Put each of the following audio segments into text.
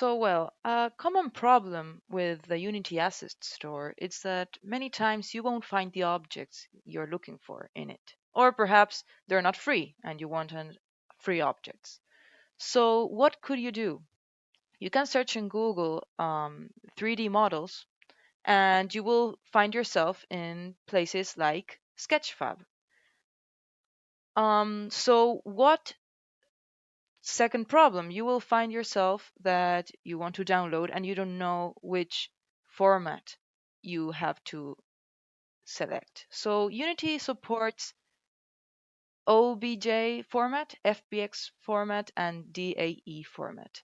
Well, a common problem with the Unity Asset Store is that many times you won't find the objects you're looking for in it. Or perhaps they're not free and you want free objects. So what could you do? You can search in Google 3D models and you will find yourself in places like Sketchfab. What second problem, you will find yourself that you want to download and you don't know which format you have to select. So Unity supports OBJ format, FBX format, and DAE format.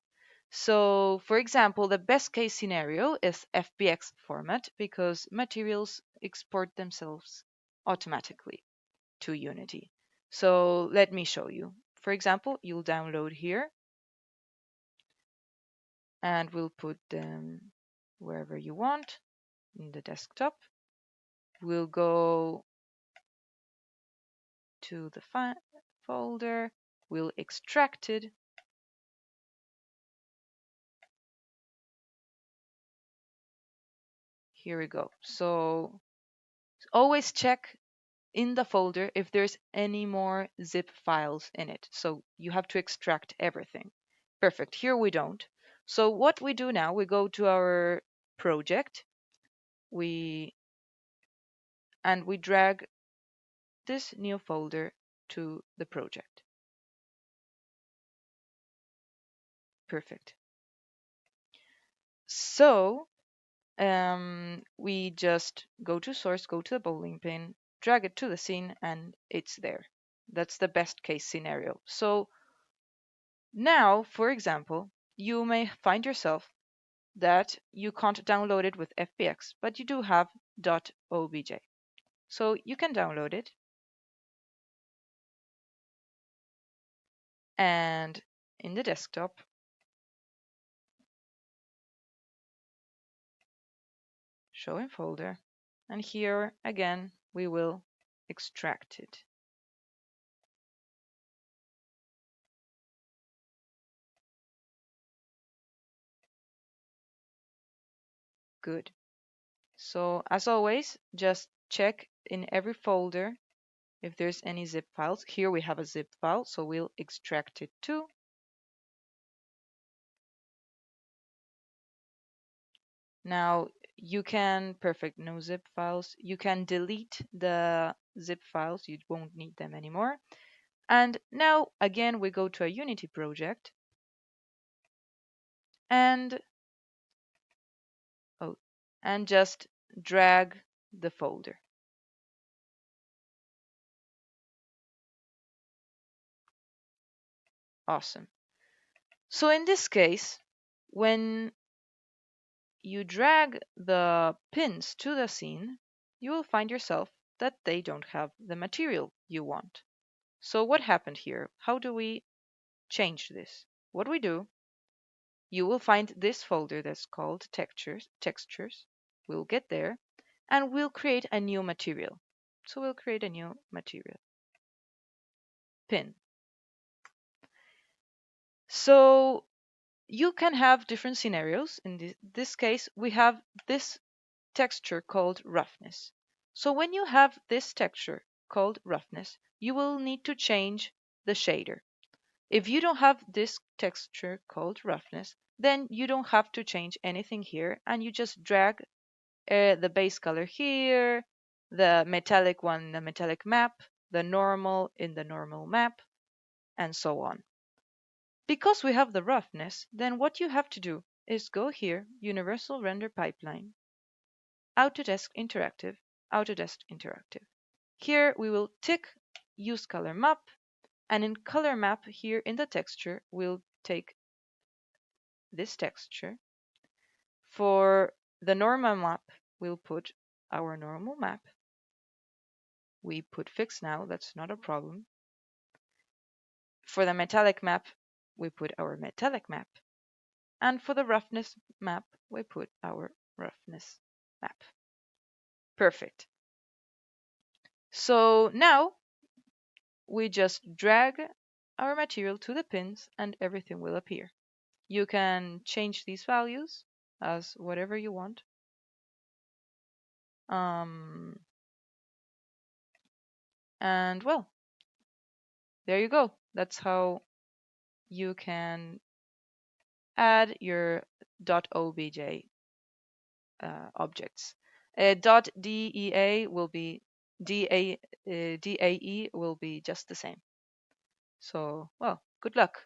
So, for example, the best case scenario is FBX format because materials export themselves automatically to Unity. So let me show you. For example, you'll download here and we'll put them wherever you want in the desktop. We'll go to the folder, we'll extract it. Here we go. So always check in the folder if there's any more zip files in it. So you have to extract everything. Perfect. Here we don't. So what we do now, we go to our project, we drag this new folder to the project. Perfect. So we just go to source, go to the bowling pin, drag it to the scene, and it's there. That's the best case scenario. So now, for example, you may find yourself that you can't download it with FBX, but you do have .obj. So you can download it and in the desktop, show in folder, and here again we will extract it. Good. So as always, just check in every folder if there's any zip files. Here we have a zip file, so we'll extract it too. Now you can, perfect, no zip files. You can delete the zip files, you won't need them anymore. And now again, we go to a Unity project and just drag the folder. Awesome. So in this case, when you drag the pins to the scene, you will find yourself that they don't have the material you want. So what happened here? How do we change this? What we do, you will find this folder that's called textures. We'll get there and we'll create a new material. So we'll create a new material, pin. So you can have different scenarios. In this case, we have this texture called roughness. So when you have this texture called roughness, you will need to change the shader. If you don't have this texture called roughness, then you don't have to change anything here and you just drag the base color here, the metallic one in the metallic map, the normal in the normal map, and so on. Because we have the roughness, then what you have to do is go here, Universal Render Pipeline, Autodesk Interactive, Autodesk Interactive. Here we will tick Use Color Map, and in Color Map here in the texture, we'll take this texture. For the normal map, we'll put our normal map. We put Fix Now, that's not a problem. For the metallic map, we put our metallic map. And for the roughness map, we put our roughness map. Perfect. So now we just drag our material to the pins and everything will appear. You can change these values as whatever you want. And well, there you go. That's how you can add your .obj objects. .dea will be DAE will be just the same. So, well, good luck.